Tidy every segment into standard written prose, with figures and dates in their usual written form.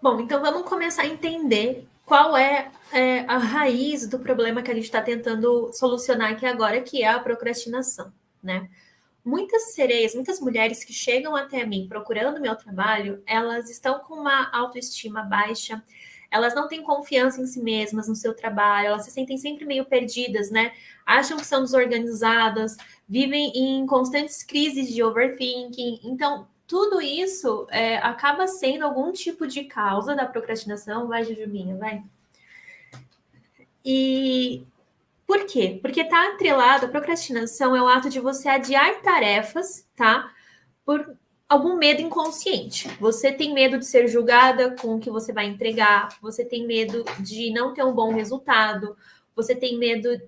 Bom, então vamos começar a entender qual é a raiz do problema que a gente está tentando solucionar aqui agora, que é a procrastinação, né? Muitas sereias, muitas mulheres que chegam até mim procurando meu trabalho, elas estão com uma autoestima baixa, elas não têm confiança em si mesmas, no seu trabalho, elas se sentem sempre meio perdidas, né? Acham que são desorganizadas, vivem em constantes crises de overthinking. Então, tudo isso acaba sendo algum tipo de causa da procrastinação. Vai, Jujubinha, vai. E por quê? Porque está atrelado, a procrastinação é o ato de você adiar tarefas, tá? Por algum medo inconsciente. Você tem medo de ser julgada com o que você vai entregar, você tem medo de não ter um bom resultado, você tem medo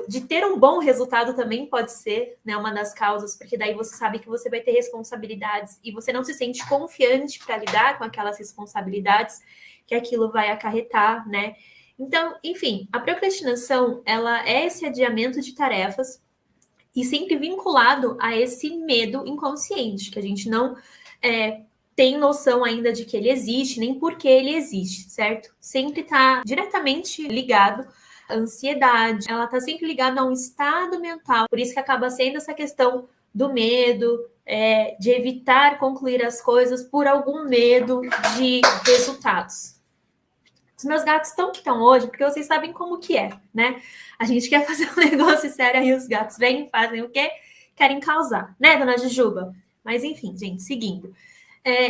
de ter um bom resultado também pode ser, né, uma das causas, porque daí você sabe que você vai ter responsabilidades e você não se sente confiante para lidar com aquelas responsabilidades que aquilo vai acarretar, né? Então, enfim, a procrastinação, ela é esse adiamento de tarefas e sempre vinculado a esse medo inconsciente, que a gente não tem noção ainda de que ele existe, nem por que ele existe, certo? Sempre está diretamente ligado à ansiedade, ela está sempre ligada a um estado mental, por isso que acaba sendo essa questão do medo, de evitar concluir as coisas por algum medo de resultados. Os meus gatos estão que estão hoje, porque vocês sabem como que é, né? A gente quer fazer um negócio sério e os gatos vêm e fazem o quê? Querem causar, né, dona Jujuba? Mas enfim, gente, seguindo.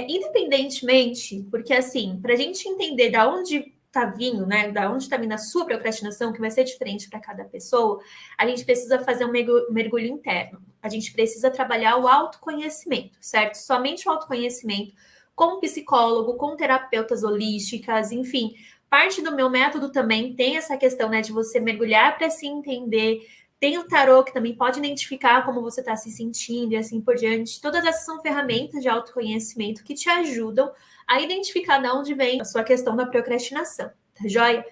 Independentemente, porque assim, para a gente entender da onde está vindo, né, da onde está vindo a sua procrastinação, que vai ser diferente para cada pessoa, a gente precisa fazer um mergulho interno. A gente precisa trabalhar o autoconhecimento, certo? Somente o autoconhecimento com psicólogo, com terapeutas holísticas, enfim. Parte do meu método também tem essa questão, né, de você mergulhar para se entender. Tem o tarô que também pode identificar como você está se sentindo e assim por diante. Todas essas são ferramentas de autoconhecimento que te ajudam a identificar de onde vem a sua questão da procrastinação, tá joia?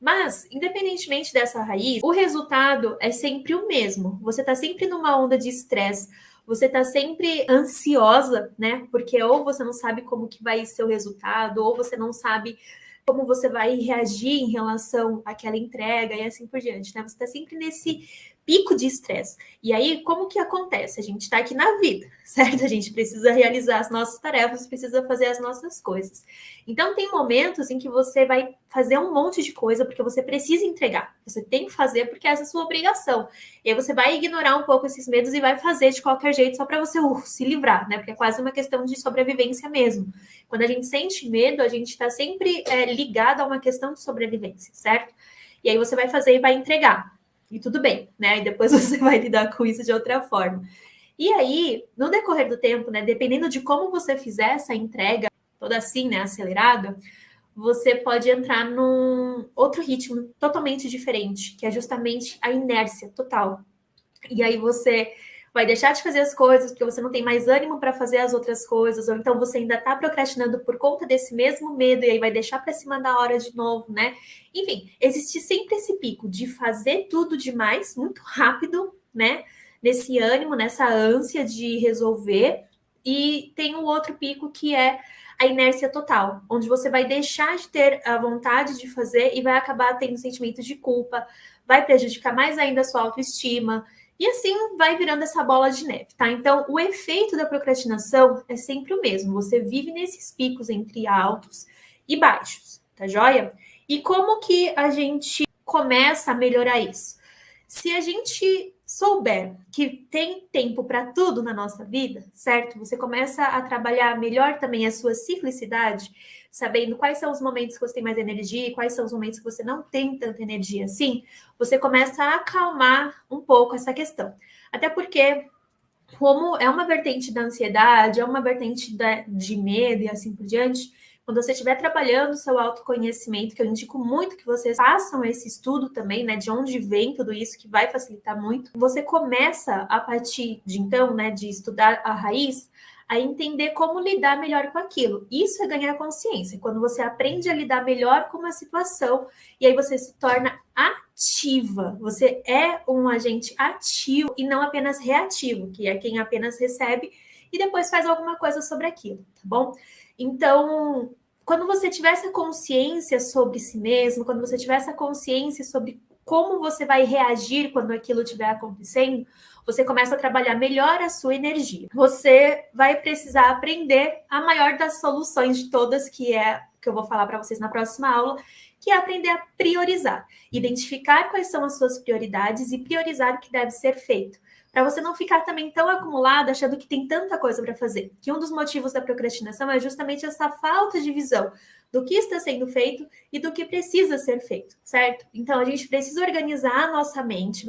Mas, independentemente dessa raiz, o resultado é sempre o mesmo. Você está sempre numa onda de estresse, você está sempre ansiosa, né? Porque ou você não sabe como que vai ser o resultado, ou você não sabe como você vai reagir em relação àquela entrega e assim por diante, né? Você está sempre nesse pico de estresse. E aí, como que acontece? A gente está aqui na vida, certo? A gente precisa realizar as nossas tarefas, precisa fazer as nossas coisas. Então, tem momentos em que você vai fazer um monte de coisa porque você precisa entregar. Você tem que fazer porque essa é a sua obrigação. E aí você vai ignorar um pouco esses medos e vai fazer de qualquer jeito só para você se livrar, né? Porque é quase uma questão de sobrevivência mesmo. Quando a gente sente medo, a gente está sempre ligado a uma questão de sobrevivência, certo? E aí você vai fazer e vai entregar. E tudo bem, né? E depois você vai lidar com isso de outra forma. E aí, no decorrer do tempo, né, dependendo de como você fizer essa entrega, toda assim, né, acelerada, você pode entrar num outro ritmo totalmente diferente, que é justamente a inércia total. E aí você vai deixar de fazer as coisas porque você não tem mais ânimo para fazer as outras coisas, ou então você ainda está procrastinando por conta desse mesmo medo e aí vai deixar para cima da hora de novo, né? Enfim, existe sempre esse pico de fazer tudo demais, muito rápido, né? Nesse ânimo, nessa ânsia de resolver, e tem o outro pico que é a inércia total, onde você vai deixar de ter a vontade de fazer e vai acabar tendo sentimento de culpa, vai prejudicar mais ainda a sua autoestima. E assim vai virando essa bola de neve, tá? Então, o efeito da procrastinação é sempre o mesmo. Você vive nesses picos entre altos e baixos, tá joia? E como que a gente começa a melhorar isso? Se a gente souber que tem tempo para tudo na nossa vida, certo? Você começa a trabalhar melhor também a sua ciclicidade, sabendo quais são os momentos que você tem mais energia e quais são os momentos que você não tem tanta energia assim, você começa a acalmar um pouco essa questão. Até porque, como é uma vertente da ansiedade, é uma vertente de medo e assim por diante, quando você estiver trabalhando o seu autoconhecimento, que eu indico muito que vocês façam esse estudo também, né, de onde vem tudo isso, que vai facilitar muito, você começa, a partir de então, né, de estudar a raiz, a entender como lidar melhor com aquilo. Isso é ganhar consciência, quando você aprende a lidar melhor com uma situação, e aí você se torna ativa, você é um agente ativo e não apenas reativo, que é quem apenas recebe e depois faz alguma coisa sobre aquilo, tá bom? Então, quando você tiver essa consciência sobre si mesmo, quando você tiver essa consciência sobre como você vai reagir quando aquilo estiver acontecendo, você começa a trabalhar melhor a sua energia. Você vai precisar aprender a maior das soluções de todas, que é que eu vou falar para vocês na próxima aula, que é aprender a priorizar, identificar quais são as suas prioridades e priorizar o que deve ser feito, para você não ficar também tão acumulado achando que tem tanta coisa para fazer. Que um dos motivos da procrastinação é justamente essa falta de visão do que está sendo feito e do que precisa ser feito, certo? Então a gente precisa organizar a nossa mente,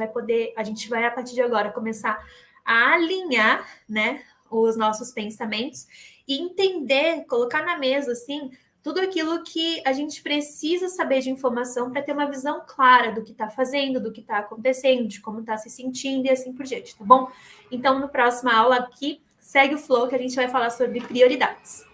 a gente vai a partir de agora começar a alinhar, né, os nossos pensamentos e entender, colocar na mesa assim, tudo aquilo que a gente precisa saber de informação para ter uma visão clara do que está fazendo, do que está acontecendo, de como está se sentindo e assim por diante, tá bom? Então, no próxima aula aqui, segue o flow que a gente vai falar sobre prioridades.